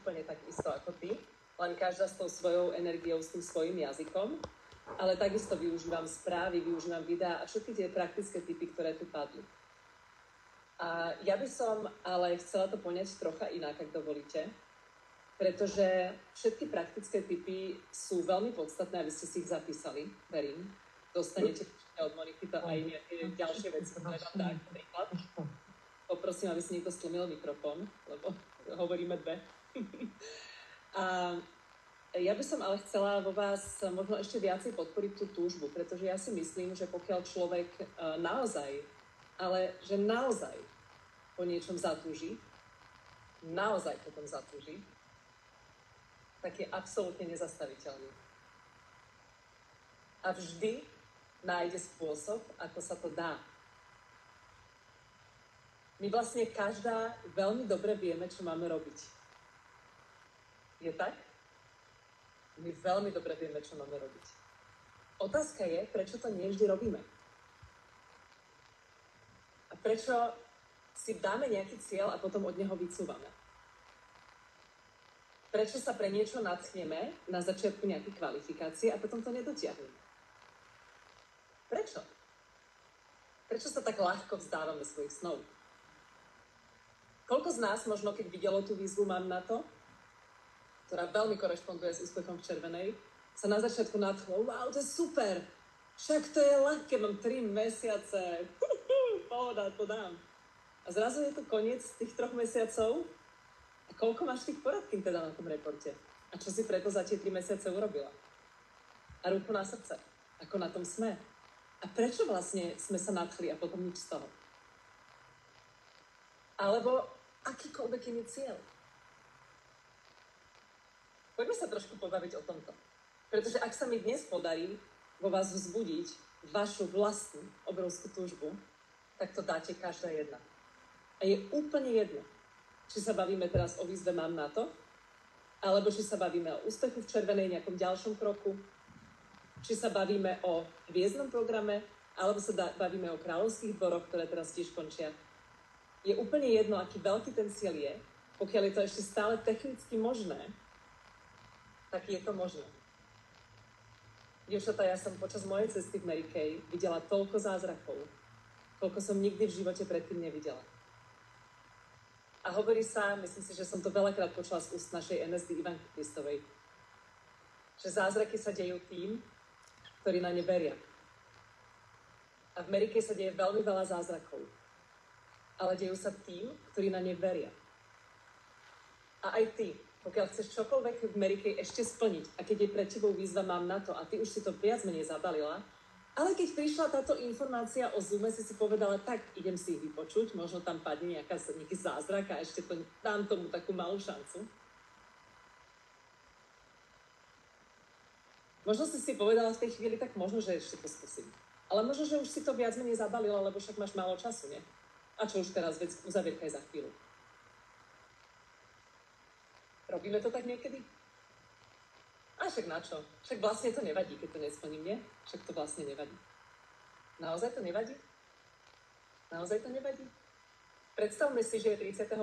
úplne tak isto ako ty, len každá s tou svojou energiou, s tým svojím jazykom, ale takisto využívam správy, využívam videá a všetky tie praktické typy, ktoré tu padli. A ja by som ale chcela to poňať trocha inak, ak dovolíte, pretože všetky praktické typy sú veľmi podstatné, aby ste si ich zapísali, verím. Dostanete od Moniky to aj nejaké ďalšie veci, ktoré vám dá ako príklad. Poprosím, aby si niekto stlmil mikrofón, lebo hovoríme dve. A ja by som ale chcela vo vás možno ešte viacej podporiť tú túžbu, pretože ja si myslím, že pokiaľ človek naozaj, ale že naozaj po niečom zatúži, naozaj potom zatúži, tak je absolútne nezastaviteľný. A vždy nájde spôsob, ako sa to dá. My vlastne každá veľmi dobre vieme, čo máme robiť. Je tak? My veľmi dobre vieme, čo máme robiť. Otázka je, prečo to nie vždy robíme. A prečo si dáme nejaký cieľ a potom od neho vycúvame. Prečo sa pre niečo nadchneme na začiatku nejakej kvalifikácie a potom to nedotiahneme. Prečo? Prečo sa tak ľahko vzdávame svojich snov? Koľko z nás možno, keď videlo tú výzvu Mám na to, ktorá veľmi korešponduje s úspechom v červenej, sa na začiatku nadchlo, wow, to je super, však to je ľahké, mám 3 mesiace, pohoda, to dám. A zrazu je to koniec tých 3 mesiacov a koľko máš tých poradkín teda na tom reporte? A čo si preto za tie 3 mesiace urobila? A ruku na srdce, ako na tom sme. A prečo vlastne sme sa nadchli a potom nič z toho? Alebo akýkoľvek iný cieľ. Poďme sa trošku pobaviť o tomto. Pretože ak sa mi dnes podarí vo vás vzbudiť vašu vlastnú obrovskú túžbu, tak to dáte každá jedna. A je úplne jedno, či sa bavíme teraz o výzve Mám na to, alebo či sa bavíme o úspechu v červenej nejakom ďalšom kroku, či sa bavíme o hviezdnom programe, alebo sa bavíme o kráľovských dvoroch, ktoré teraz tiež končia. Je úplne jedno, aký veľký ten cieľ je, pokiaľ je to ešte stále technicky možné, tak je to možné. Dievčatá, ja som počas mojej cesty v Mary Kay videla toľko zázrakov, koľko som nikdy v živote predtým nevidela. A hovorí sa, myslím si, že som to veľakrát počula z úst našej NSD Ivanky Kristovej, že zázraky sa dejú tým, ktorí na ne veria. A v Mary Kay sa deje veľmi veľa zázrakov. Ale dejú sa tým, ktorí na ne veria. A aj ty, pokiaľ chceš čokoľvek v Mary Kay ešte splniť, a keď je pred tebou výzva Mám na to, a ty už si to viac menej zabalila, ale keď prišla táto informácia o Zoome, si povedala, tak idem si ich vypočuť, možno tam padne nejaký zázrak a ešte to dám tomu takú malú šancu. Možno si povedala v tej chvíli, tak možno, že ešte to skúsim. Ale možno, že už si to viac menej zabalila, lebo však máš málo času, nie? A čo už teraz, veď uzavierka je za chvíľu. Robíme to tak niekedy? A však na čo? Však vlastne to nevadí, keď to nesplním, nie? Však to vlastne nevadí. Naozaj to nevadí? Naozaj to nevadí? Predstavme si, že je 31.7.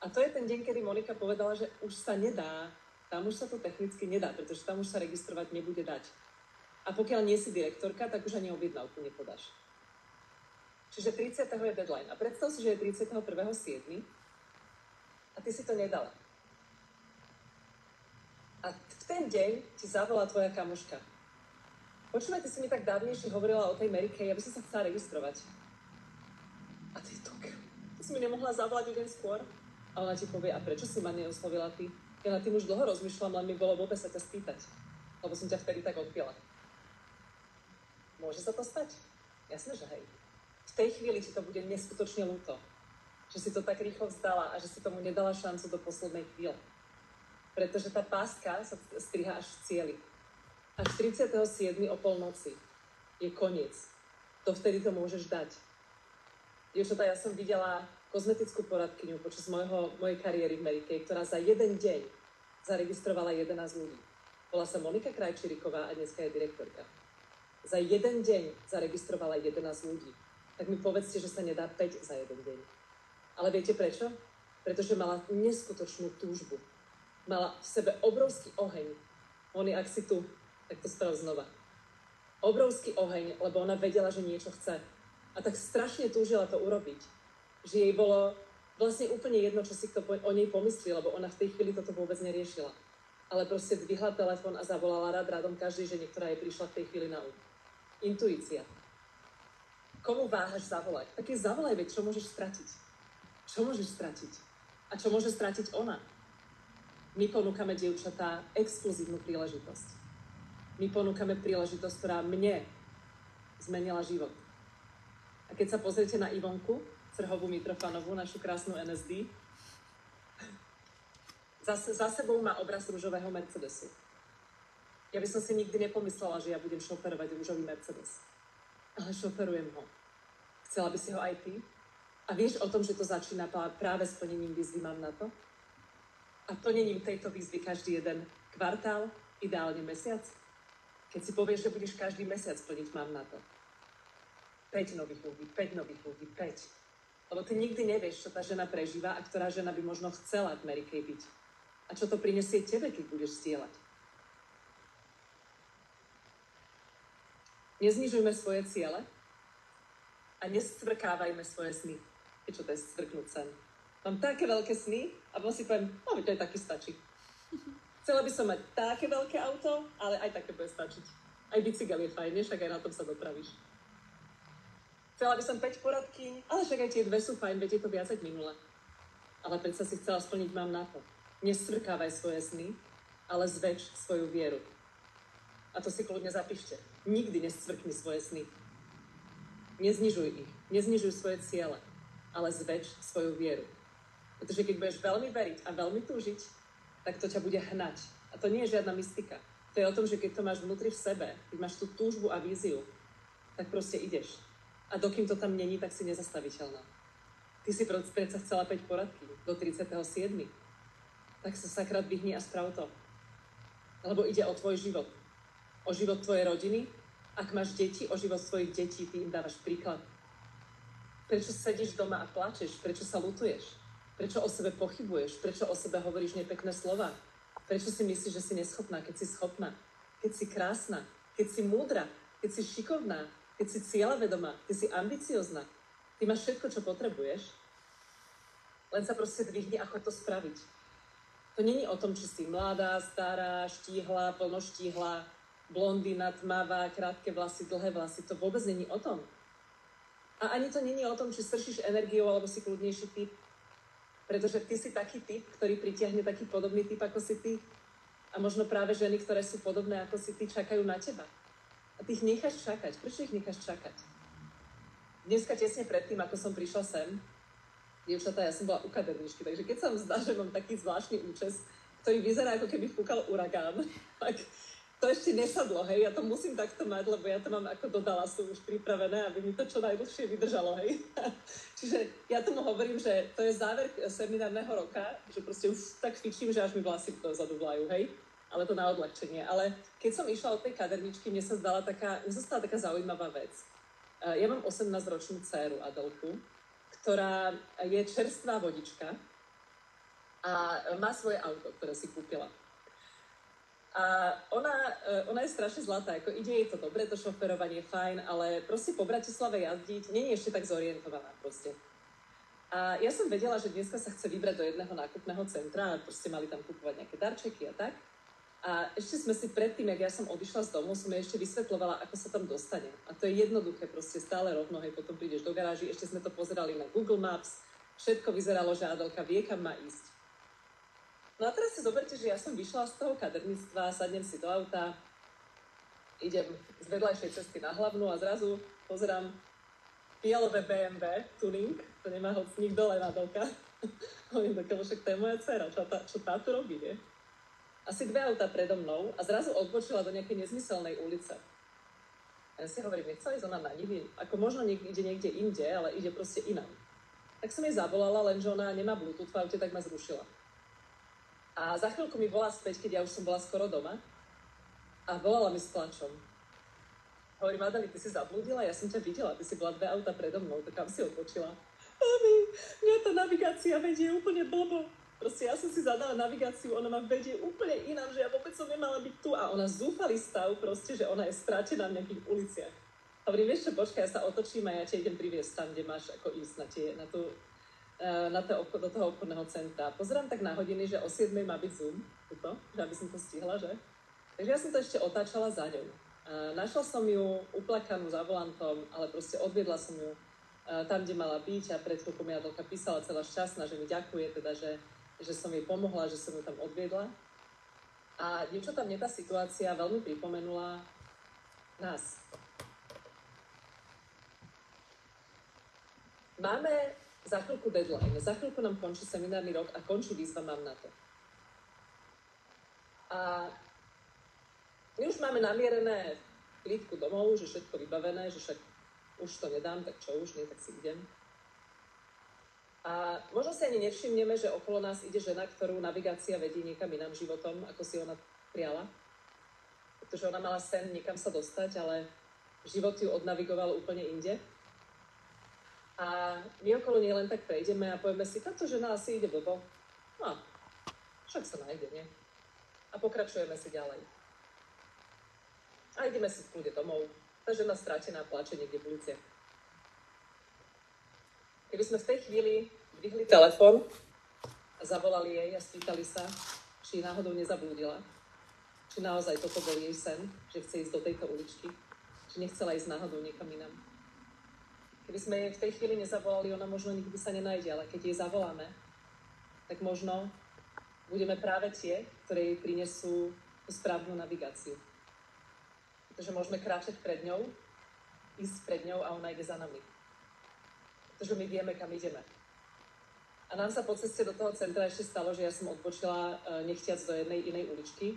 A to je ten deň, kedy Monika povedala, že už sa nedá. Tam už sa to technicky nedá, pretože tam už sa registrovať nebude dať. A pokiaľ nie si direktorka, tak už ani objednávku nepodáš. Čiže 30. je deadline. A predstav si, že je 31.7. a ty si to nedala. A v ten deň ti zavolá tvoja kamoška. Počúvaj, ty si mi tak dávnejšie hovorila o tej Mary Kay, aby si sa chcela registrovať. A ty to, ty si mi nemohla zavolať deň skôr? A ona ti povie, a prečo si ma neoslovila ty? Ja na tým už dlho rozmýšľam, len mi bolo vôbec sa ťa spýtať. Lebo som ťa vtedy tak odpila. Môže sa to stať? Jasné, že hej. V tej chvíli ti to bude neskutočne ľúto. Že si to tak rýchlo vzdala a že si tomu nedala šancu do poslednej chvíle. Pretože tá páska sa striha až v cieli. Až 37. o polnoci je koniec. Dovtedy to môžeš dať. Dievčatá, ja som videla kozmetickú poradkyňu počas mojej kariéry v Mary Kay, ktorá za jeden deň zaregistrovala 11 ľudí. Volá sa Monika Krajčíriková a dneska je direktorka. Za jeden deň zaregistrovala 11 ľudí. Tak mi povedzte, že sa nedá 5 za jeden deň. Ale viete prečo? pretože mala neskutočnú túžbu. Mala v sebe obrovský oheň. Oni, ak si tu, tak to sprav znova. Obrovský oheň, lebo ona vedela, že niečo chce. A tak strašne túžila to urobiť, že jej bolo vlastne úplne jedno, čo si kto o nej pomyslí, lebo ona v tej chvíli toto vôbec neriešila. Ale proste dvihla telefón a zavolala radom každej žene, ktorá jej prišla v tej chvíli na úd. Intuícia. Komu váhaš zavolať? Tak jej zavolaj, veď čo môžeš stratiť? Čo môžeš stratiť? A čo môže stratiť ona? My ponúkame, dievčatá, exkluzívnu príležitosť. My ponúkame príležitosť, ktorá mne zmenila život. A keď sa pozriete na Ivonku Crhovú Mitrofanovú, našu krásnu NSD, za sebou má obraz ružového Mercedesu. Ja by som si nikdy nepomyslela, že ja budem šoferovať ružový Mercedes. Ale šoferujem ho. Chcela by si ho aj ty? A vieš o tom, že to začína práve splnením výzvy Mám na to? A plnením tejto výzvy každý jeden kvartál, ideálne mesiac. Keď si povieš, že budeš každý mesiac plniť Mám na to. 5 nových ľudí, 5 nových ľudí, 5. Lebo ty nikdy nevieš, čo tá žena prežíva a ktorá žena by možno chcela v Mary Kay byť. A čo to prinesie tebe, keď budeš zdieľať. Neznižujme svoje ciele a nescvrkávajme svoje sny. Čo to je scvrknúť sen? Mám také veľké sny a potom si poviem, no to aj taký stačí. Chcela by som mať také veľké auto, ale aj také bude stačiť. Aj bicykel je fajn, však aj na tom sa dopravíš. Chcela by som 5 poradky, ale však aj tie 2 sú fajn, veď je to viac ako minule. Ale predsa si chcela splniť Mám na to. Nescvrkávaj svoje sny, ale zväčš svoju vieru. A to si kľudne zapíšte. Nikdy nescvrkni svoje sny. Neznižuj ich. Neznižuj svoje ciele, ale zväčš svoju vieru. Pretože keď budeš veľmi veriť a veľmi túžiť, tak to ťa bude hnať. A to nie je žiadna mystika. To je o tom, že keď to máš vnútri v sebe, keď máš tú túžbu a víziu, tak proste ideš. A dokým to tam není, tak si nezastaviteľná. Ty si predsa chcela 5 poradky do 37. Tak sa sakra dvihni a sprav to. Lebo ide o tvoj život. O život tvojej rodiny. Ak máš deti, o život svojich detí, ty im dávaš príklad. Prečo sedíš doma a plačeš? Prečo sa lutuješ? Prečo o sebe pochybuješ? Prečo o sebe hovoríš nepekné slova? Prečo si myslíš, že si neschopná, keď si schopná? Keď si krásna? Keď si múdra? Keď si šikovná? Keď si cieľavedomá? Keď si ambiciozná? Ty máš všetko, čo potrebuješ. Len sa proste dvihni a choď to spraviť. To není o tom, či si mladá, stará, štíhla, plnoštíhla, blondína, tmavá, krátke vlasy, dlhé vlasy. To vôbec není o tom. A ani to není o tom, či stršíš energiou, alebo si kľudnejší typ. Pretože ty si taký typ, ktorý pritiahne taký podobný typ, ako si ty. A možno práve ženy, ktoré sú podobné, ako si ty, čakajú na teba. A ty ich necháš čakať. Prečo ich necháš čakať? Dneska tesne predtým, ako som prišla sem, dievčatá, ja som bola u kaderničky, takže keď sa vám zdá, že mám taký zvláštny účes, ktorý vyzerá, ako keby fúkal uragán, tak to ešte nesadlo, hej, ja to musím takto mať, lebo ja to mám ako do Dallasu už pripravené, aby mi to čo najdlhšie vydržalo, hej. Čiže ja tomu hovorím, že to je záver seminárneho roka, že proste už tak fičím, že až mi vlasy dozadu vlajú, hej, ale to na odľahčenie. Ale keď som išla od tej kaderničky, mne sa stala taká zaujímavá vec. Ja mám 18-ročnú dcéru Adelku, ktorá je čerstvá vodička a má svoje auto, ktoré si kúpila. A ona je strašne zlatá, ako ide jej to dobre, to šoferovanie je fajn, ale proste po Bratislave jazdiť, nie je ešte tak zorientovaná proste. A ja som vedela, že dneska sa chce vybrať do jedného nákupného centra a proste mali tam kúpovať nejaké darčeky a tak. A ešte sme si predtým, jak ja som odišla z domu, som jej ešte vysvetľovala, ako sa tam dostane. A to je jednoduché, proste stále rovno, hej, potom prídeš do garáži, ešte sme to pozerali na Google Maps, všetko vyzeralo, že Adelka vie, kam má ísť. No a teraz si zoberte, že ja som vyšla z toho kaderníctva, sadnem si do auta, idem z vedľajšej cesty na hlavnú a zrazu pozerám fialové BMW tuning, to nemá hoc nikto, len Adelka. Hovorím, však to je moja dcera, čo tá tu robí, nie? Asi 2 autá predo mnou a zrazu odbočila do nejakej nezmyselnej ulice. A ja si hovorím, nechcela ísť ona na nich, ako možno ide niekde inde, ale ide proste inám. Tak som jej zavolala, lenže ona nemá Bluetooth v aute, tak ma zrušila. A za chvíľku mi volá späť, keď ja už som bola skoro doma a volala mi s plačom. Hovorím, Adeli, ty si zablúdila, ja som ťa videla, ty si bola 2 autá predo mnou, tak kam si odbočila? Mami, mňa tá navigácia vedie úplne blbo. Proste ja som si zadala navigáciu, ona ma vedie úplne inám, že ja vôbec som nemala byť tu a ona zúfalý stav proste, že ona je stratená v nejakých uliciach. Hovorím, vieš čo, počkaj, ja sa otočím a ja ťa idem priviesť tam, kde máš ako ísť do toho obchodného centra. Pozerám tak na hodiny, že o 7 má byť Zoom, tuto, že aby som to stihla, že? Takže ja som to ešte otáčala za ňou. Našla som ju uplakanú za volantom, ale proste odviedla som ju tam, kde mala byť a pred chvíľkou mi Adelka písala celá šťastná, že mi ďakuje, teda, že som jej pomohla, že som ju tam odviedla. A dievčatá, mne tá situácia veľmi pripomenula nás. Máme za chvíľku deadline, za chvíľku nám končí seminárny rok a končí výzva Mám na to. A my už máme namierené klídku domov, že všetko vybavené, že však už to nedám, tak čo už, nie, tak si idem. A možno si ani nevšimneme, že okolo nás ide žena, ktorú navigácia vedie niekam inám životom, ako si ona priala. Pretože ona mala sen niekam sa dostať, ale život ju odnavigoval úplne inde. A my okolo nej len tak prejdeme a povieme si, táto žena asi ide blbo. No, však sa nájde, nie? A pokračujeme si ďalej. A ideme si v kľude domov. Tá žena stratená plače niekde v uliciach. Keby sme v tej chvíli dvihli telefón a zavolali jej a spýtali sa, či náhodou nezablúdila, či naozaj toto bol jej sen, že chce ísť do tejto uličky, či nechcela ísť náhodou niekam inám. Keby sme jej v tej chvíli nezavolali, ona možno nikdy sa nenájde, ale keď jej zavoláme, tak možno budeme práve tie, ktoré jej prinesú tú správnu navigáciu. Pretože môžeme kráčať pred ňou, ísť pred ňou a ona ide za nami. Pretože my vieme, kam ideme. A nám sa po ceste do toho centra ešte stalo, že ja som odbočila nechtiac do jednej inej uličky,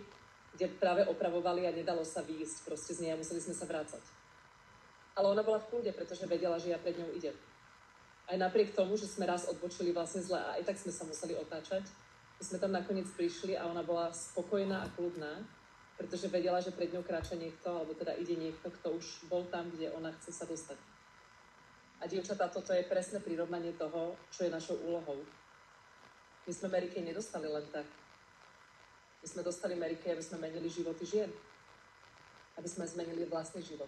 kde práve opravovali a nedalo sa výjsť proste z nej a museli sme sa vrácať. Ale ona bola v kľude, pretože vedela, že ja pred ňou idem. Aj napriek tomu, že sme raz odbočili vlastne zle a aj tak sme sa museli otáčať, my sme tam nakoniec prišli a ona bola spokojná a kľudná, pretože vedela, že pred ňou kráča niekto, alebo teda ide niekto, kto už bol tam, kde ona chce sa dostať. A dievčatá, toto je presné prirovnanie toho, čo je našou úlohou. My sme Mary Kay nedostali len tak. My sme dostali Mary Kay, aby sme menili životy žien. Aby sme zmenili vlastný život.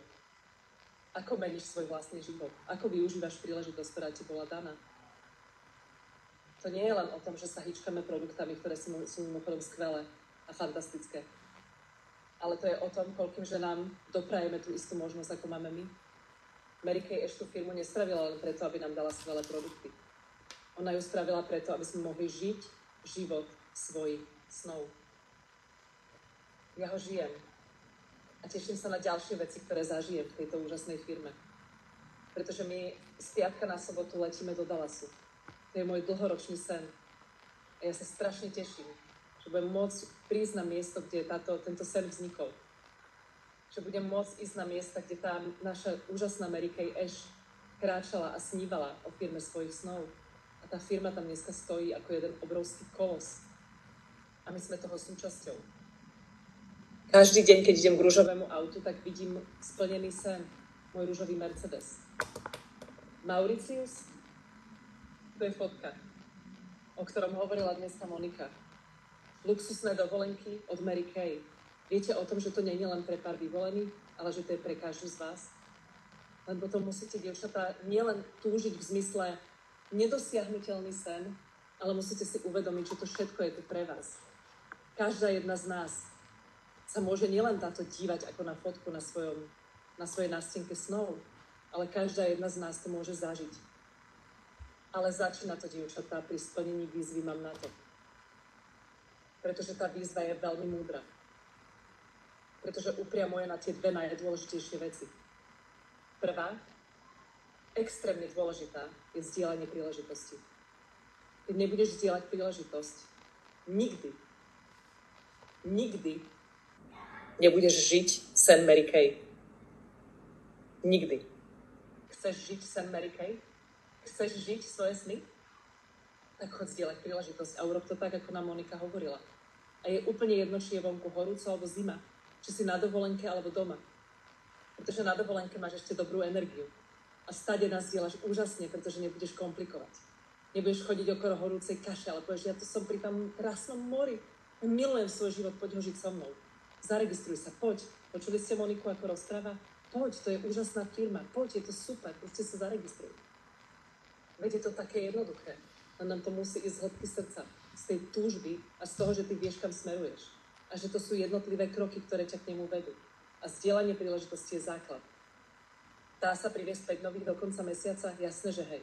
Ako meníš svoj vlastný život? Ako využívaš príležitosť, ktorá ti bola daná? To nie je len o tom, že sa hýčkame produktami, ktoré sú mimochodom skvelé a fantastické. Ale to je o tom, koľkým ženám doprajeme tú istú možnosť, ako máme my. Mary Kay ešte tú firmu nespravila len preto, aby nám dala skvelé produkty. Ona ju spravila preto, aby sme mohli žiť život svojich snov. Ja ho žijem. A teším sa na ďalšie veci, ktoré zažijem v tejto úžasnej firme. Pretože my z piatka na sobotu letíme do Dallasu. To je môj dlhoročný sen. A ja sa strašne teším, že budem môcť prísť na miesto, kde tento sen vznikol. Že budem môcť ísť na miesta, kde tá naša úžasná Mary Kay Ash kráčala a snívala o firme svojich snov. A tá firma tam dneska stojí ako jeden obrovský kolos. A my sme toho súčasťou. Každý deň, keď idem k ružovému autu, tak vidím splnený sen. Môj ružový Mercedes. Mauritius, to je fotka, o ktorom hovorila dneska Monika. Luxusné dovolenky od Mary Kay. Viete o tom, že to nie je len pre pár vyvolených, ale že to je pre každú z vás? Lebo to musíte, dievčatá, nielen túžiť v zmysle nedosiahnuteľný sen, ale musíte si uvedomiť, že to všetko je tu pre vás. Každá jedna z nás sa môže nielen táto dívať ako na fotku na svojej nástenke snov, ale každá jedna z nás to môže zažiť. Ale začína to, dievčatá, pri splnení výzvy Mám na to. Pretože tá výzva je veľmi múdra. Pretože upriamuje na tie dve najdôležitejšie veci. Prvá, extrémne dôležitá, je zdieľanie príležitosti. Keď nebudeš zdieľať príležitosť, nikdy nebudeš žiť sen Mary Kay. Nikdy. Chceš žiť sen Mary Kay? Chceš žiť svoje sny? Tak choď zdieľať príležitosť a urob to tak, ako nám Monika hovorila. A je úplne jedno, či je vonku horúco alebo zima. Či si na dovolenke alebo doma. Pretože na dovolenke máš ešte dobrú energiu. A stade nazdieľaš úžasne, pretože nebudeš komplikovať. Nebudeš chodiť okolo horúcej kaše, ale povieš, ja tu som pri tom krásnom mori. Milujem svoj život, poď ho žiť so mnou. Zaregistruj sa, poď. Počuli ste Moniku, ako rozpráva? Poď, to je úžasná firma. Poď, je to super, proste sa zaregistruj. Veď je to také jednoduché. Len nám to musí ísť z hĺbky srdca, z tej túžby a z toho, že ty vieš, kam smeruješ. A že to sú jednotlivé kroky, ktoré ťa k nemu vedú. A zdieľanie príležitosti je základ. Dá sa priviesť 5 nových do konca mesiaca? Jasné, že hej.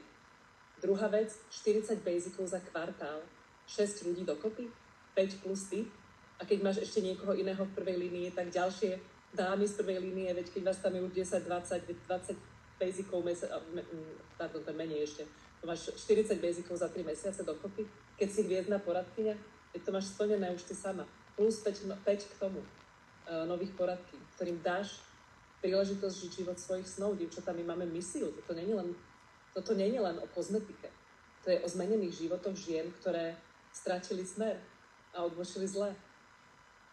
Druhá vec, 40 basicov za kvartál, 6 ľudí dokopy, 5 plus ty. A keď máš ešte niekoho iného v prvej línii, tak ďalšie dámy z prvej línie, veď keď vás tam je už 10, 20 basicov, pardon, to je menej ešte, to máš 40 basicov za 3 mesiace dokopy, keď si hviezdna poradkyňa, veď to máš splnené už ty sama. Plus 5 k tomu nových poradky, ktorým dáš príležitosť žiť život svojich snov. Dievčatá, my máme misiu. Toto nie je len o kozmetike. To je o zmenených životoch žien, ktoré stratili smer a odbočili zle.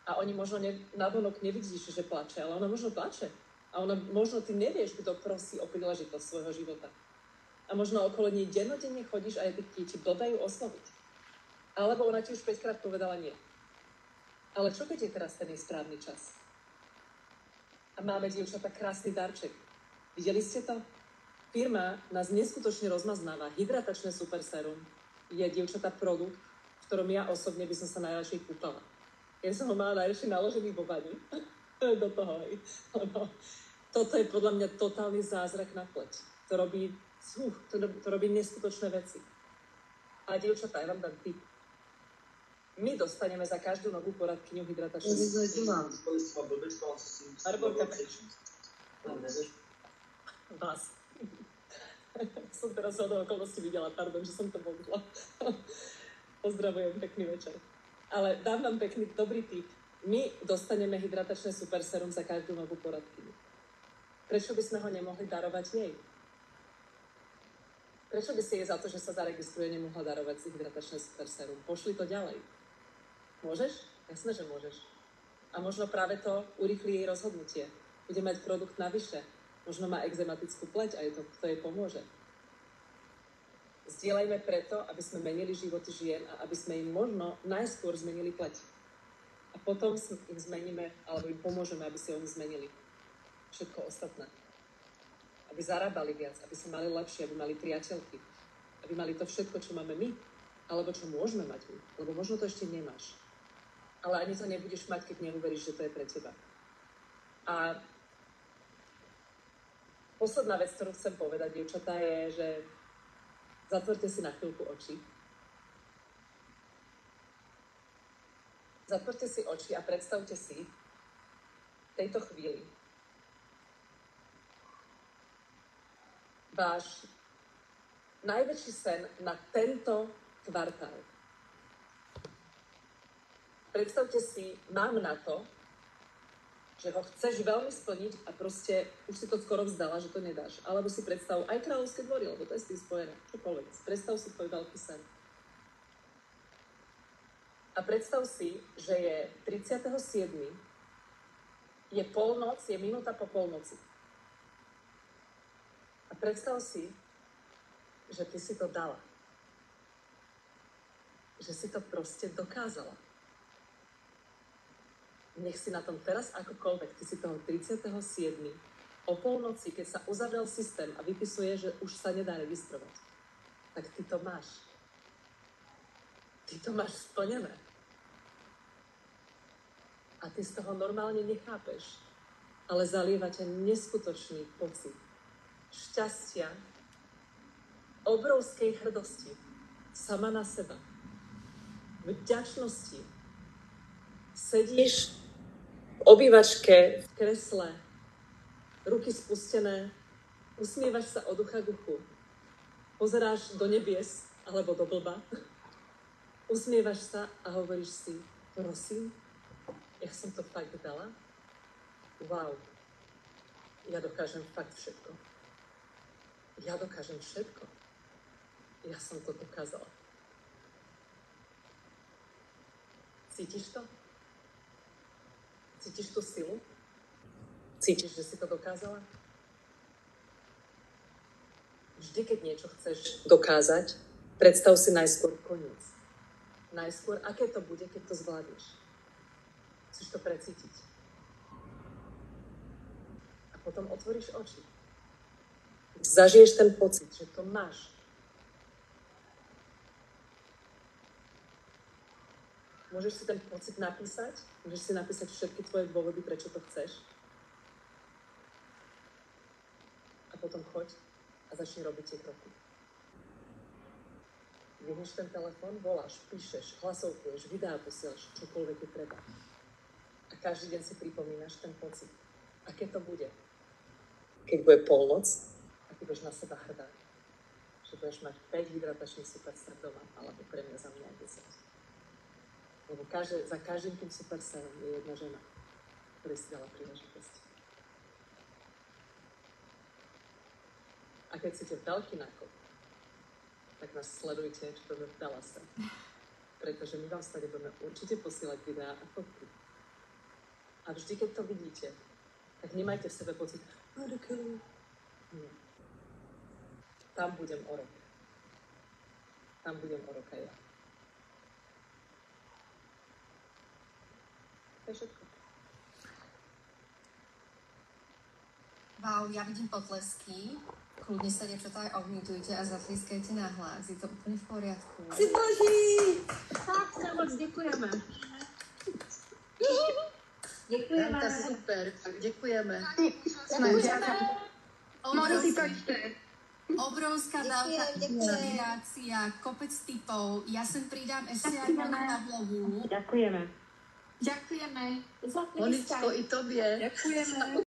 A oni možno navonok nevidíš, že plače, ale ona možno plače. A ona možno ty nevieš, kto prosí o príležitosť svojho života. A možno okolo nej dennodenne chodíš a ti bldajú osloviť. Alebo ona ti už 5-krát povedala nie. Ale čo keď je teraz ten správny čas? A máme, dievčatá, krásny darček. Videli ste to? Firma nás neskutočne rozmaznáva. Hydratačné super serum je, dievčatá, produkt, v ktorom ja osobne by som sa najradšej kúpala. Ja som ho mala najradšej naložený vo vani. Do toho, hej. Lebo toto je podľa mňa totálny zázrak na pleť. To robí neskutočné veci. A dievčatá, ja vám dám tip. My dostaneme za každú novú poradkyňu hydratačnú. Vás. Som teraz od okolnosti videla, pardon, že som to povedala. Pozdravujem, pekný večer. Ale dám vám pekný, dobrý tip. My dostaneme hydratačné super serum za každú novú poradkyňu. Prečo by sme ho nemohli darovať jej? Prečo by si jej za to, že sa zaregistruje, nemohla darovať si hydratačné super serum? Pošli to ďalej. Môžeš? Jasné, že môžeš. A možno práve to urýchli jej rozhodnutie. Bude mať produkt navyše. Možno má exematickú pleť a to jej pomôže. Zdieľajme preto, aby sme menili životy žien a aby sme im možno najskôr zmenili pleť. A potom im zmeníme, alebo im pomôžeme, aby si oni zmenili všetko ostatné. Aby zarábali viac, aby sa mali lepšie, aby mali priateľky. Aby mali to všetko, čo máme my, alebo čo môžeme mať my. Lebo možno to ešte nemáš. Ale ani to nebudeš mať, keď neuveríš, že to je pre teba. A posledná vec, ktorú chcem povedať, dievčatá, je, že zatvorte si na chvíľku oči. Zatvorte si oči a predstavte si v tejto chvíli váš najväčší sen na tento kvartál. Predstavte si, mám na to, že ho chceš veľmi splniť a proste už si to skoro vzdala, že to nedáš. Alebo si predstav aj kráľovské dvory, lebo to je s tým spojené. Čokoľvek. Predstav si tvoj veľký sen. A predstav si, že je 37. Je polnoc, je minúta po polnoci. A predstav si, že ty si to dala. Že si to proste dokázala. Nech si na tom teraz akokoľvek, ty si toho 37. o polnoci, keď sa uzavrel systém a vypisuje, že už sa nedá registrovať, tak ty to máš. Ty to máš splnené. A ty z toho normálne nechápeš, ale zalieva ťa neskutočný pocit šťastia, obrovskej hrdosti, sama na seba, vďačnosti. Sedíš v obývačke, v kresle, ruky spustené, usmievaš sa od ucha k uchu, pozeráš do nebies alebo do blba, usmievaš sa a hovoríš si, prosím, ja som to fakt dala? Wow, ja dokážem fakt všetko. Ja dokážem všetko. Ja som to dokázala. Cítiš to? Cítiš tú silu? Cítiš, že si to dokázala? Vždy, keď niečo chceš dokázať, predstav si najskôr koniec. Najskôr, aké to bude, keď to zvládneš. Musíš to precítiť. A potom otvoríš oči. Zažiješ ten pocit, že to máš. Môžeš si ten pocit napísať, môžeš si napísať všetky tvoje dôvody, prečo to chceš. A potom choď a začni robiť tie kroky. Vyhneš ten telefón, voláš, píšeš, hlasovkuješ, videá posielaš, čokoľvek je treba. A každý deň si pripomínaš ten pocit. Aké to bude? Keď bude polnoc a ty budeš na seba hrdá. Že budeš mať 5 hydratačných superstar doma, alebo pre mňa za mňa 10. Lebo za každým tým superstarom je jedna žena, ktorej si dala príležitosť. A keď chcete veľký nákup, tak nás sledujte, čo budeme v Dallase. Pretože my vám stade budeme určite posielať videá a fotky. A vždy, keď to vidíte, tak nemajte v sebe pocit, nie. Tam budem o rok. Tam budem o rok aj ja. To je všetko. Wow, ja vidím potlesky. Kľudne sa, dievčatá, aj obmutujte a zatliskajte na hlas. Je to úplne v poriadku. Si boží! Tak sa moc ďakujeme. Ďakujeme. To super, ďakujeme. Obrovská dávka inšpirácia, kopec tipov. Ja sem pridám ešte aj na blogu. Ďakujeme. Ďakujeme. Moničko, i tobie. Ďakujeme.